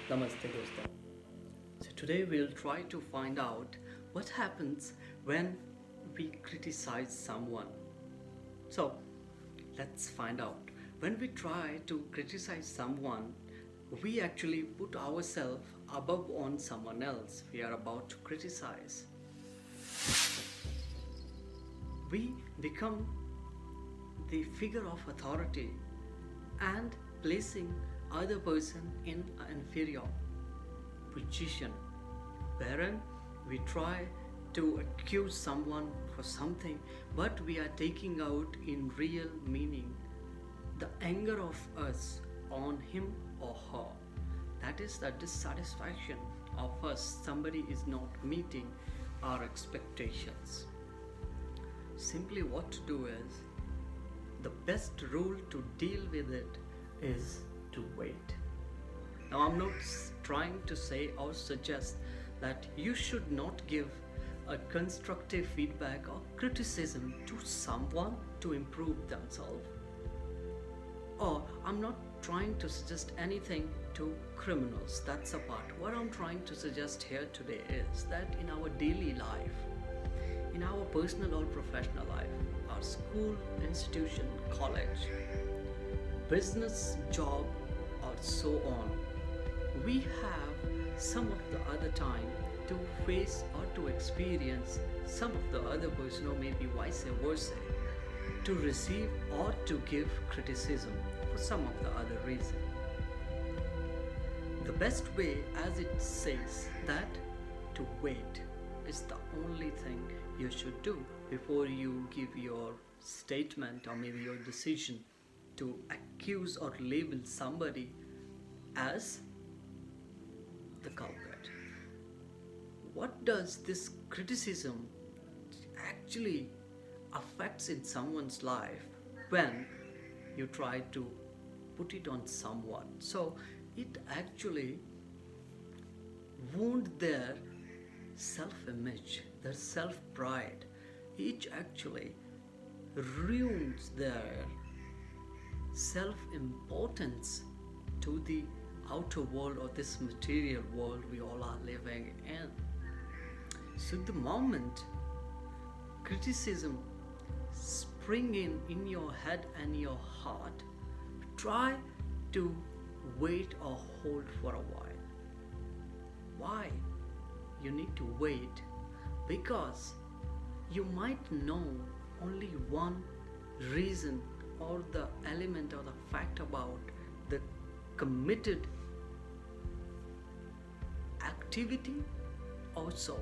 Namaste dosto. So today we'll try to find out what happens when we criticize someone. So let's find out. When we try to criticize someone, we actually put ourselves above on someone else we are about to criticize. We become the figure of authority and placing other person in an inferior position, wherein we try to accuse someone for something, but we are taking out in real meaning the anger of us on him or her. That is the dissatisfaction of us. Somebody is not meeting our expectations. Simply what to do is, the best rule to deal with it is to wait. Now, I'm not trying to say or suggest that you should not give a constructive feedback or criticism to someone to improve themselves. Or I'm not trying to suggest anything to criminals. That's apart. What I'm trying to suggest here today is that in our daily life, in our personal or professional life, our school, institution, college, business, job, or so on, we have some of the other time to face or to experience some of the other person, or maybe vice versa, to receive or to give criticism for some of the other reason. The best way, as it says, that to wait is the only thing you should do before you give your statement or maybe your decision to accuse or label somebody as the culprit. What does this criticism actually affects in someone's life when you try to put it on someone? So it actually wound their self-image, their self-pride. It actually ruins their self-importance to the outer world or this material world we all are living in. So the moment criticism spring in your head and your heart, try to wait or hold for a while. Why you need to wait? Because you might know only one reason or the element or the fact about the committed activity also.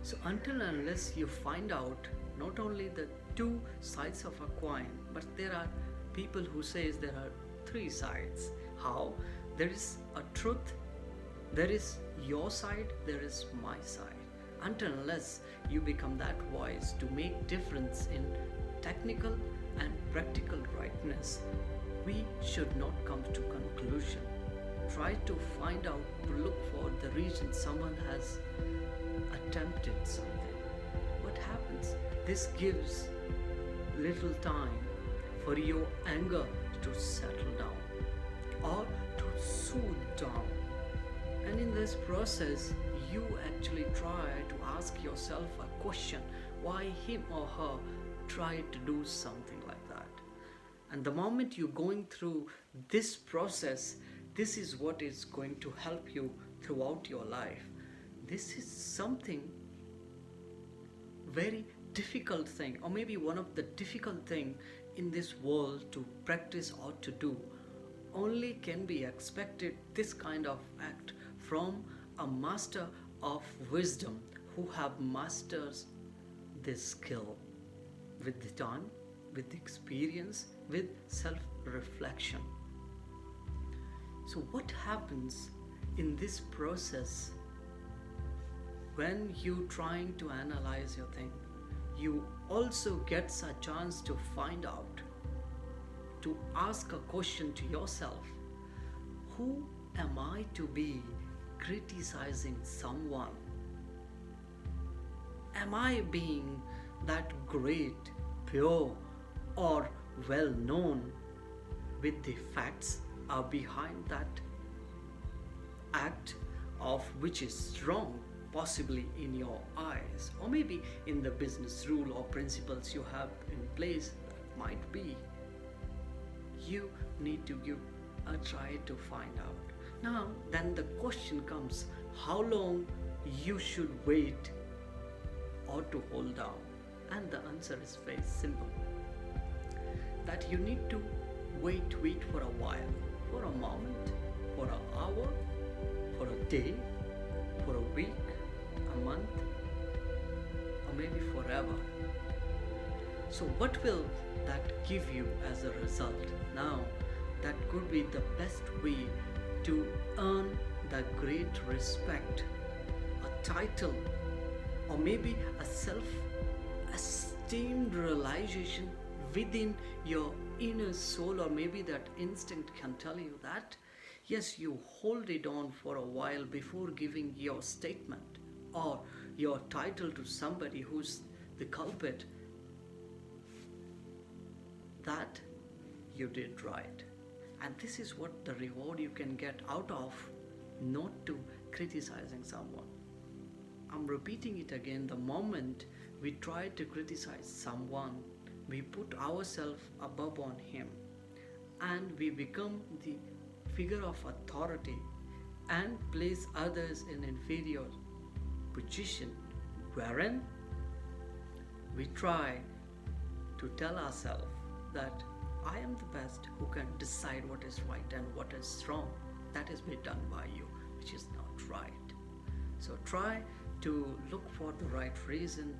So until and unless you find out not only the two sides of a coin, but there are people who says there are three sides. How? There is a truth, there is your side, there is my side. Until unless you become that wise to make difference in technical and practical rightness, we should not come to conclusion. Try to find out, to look for the reason someone has attempted something. What happens? This gives little time for your anger to settle down or to soothe down. And in this process, you actually try to ask yourself a question: why him or her tried to do something like that? And the moment you're going through this process, this is what is going to help you throughout your life. This is something very difficult thing, or maybe one of the difficult thing in this world to practice or to do. Only can be expected this kind of act from a master of wisdom who have mastered this skill with the time, with the experience, with self-reflection. So what happens in this process when you trying to analyze your thing? You also gets a chance to find out, to ask a question to yourself: who am I to be criticizing someone? Am I being that great, pure, or well known with the facts are behind that act of which is wrong, possibly in your eyes, or maybe in the business rule or principles you have in place, that might be. You need to give a try to find out. Now, then the question comes, how long you should wait or to hold down? And the answer is very simple. That you need to wait for a while, for a moment, for an hour, for a day, for a week, a month, or maybe forever. So what will that give you as a result? Now, that could be the best way to earn the great respect, a title, or maybe a self-esteemed realization within your inner soul, or maybe that instinct can tell you that yes, you hold it on for a while before giving your statement or your title to somebody who's the culprit, that you did right. And this is what the reward you can get out of not to criticizing someone. I'm repeating it again. The moment we try to criticize someone, we put ourselves above on him and we become the figure of authority and place others in inferior position, wherein we try to tell ourselves that I am the best who can decide what is right and what is wrong. That is being done by you, which is not right. So try to look for the right reason,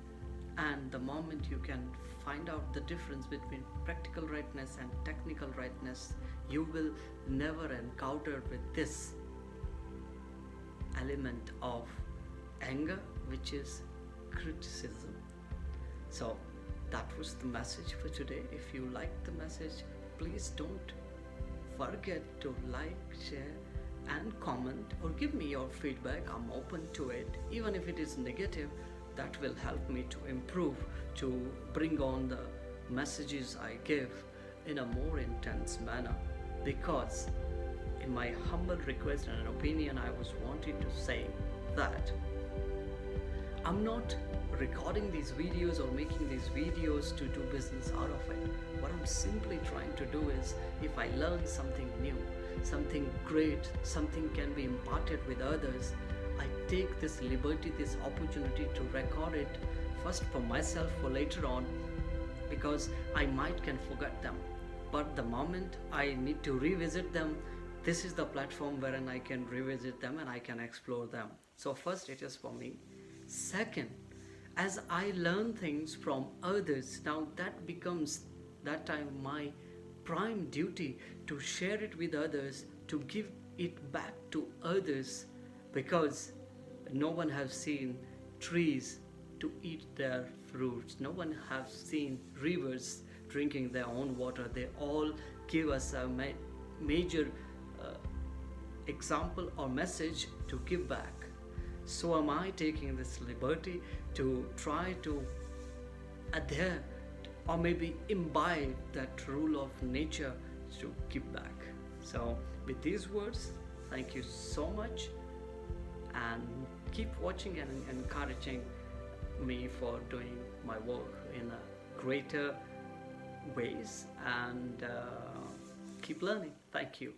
and the moment you can find out the difference between practical rightness and technical rightness, you will never encounter with this element of anger, which is criticism. So that was the message for today. If you liked the message, please don't forget to like, share and comment, or give me your feedback. I'm open to it. Even if it is negative, that will help me to improve, to bring on the messages I give in a more intense manner. Because in my humble request and an opinion, I was wanting to say that I'm not recording these videos or making these videos to do business out of it. What I'm simply trying to do is, if I learn something new, something great, something can be imparted with others, I take this liberty, this opportunity to record it first for myself for later on, because I might can forget them. But the moment I need to revisit them, this is the platform wherein I can revisit them and I can explore them. So first it is for me. Second, as I learn things from others, now that becomes that time my prime duty to share it with others, to give it back to others, because no one has seen trees to eat their fruits. No one has seen rivers drinking their own water. They all give us a major example or message to give back. So am I taking this liberty to try to adhere or maybe imbibe that rule of nature to give back. So with these words, thank you so much, and keep watching and encouraging me for doing my work in a greater ways, and keep learning. Thank you.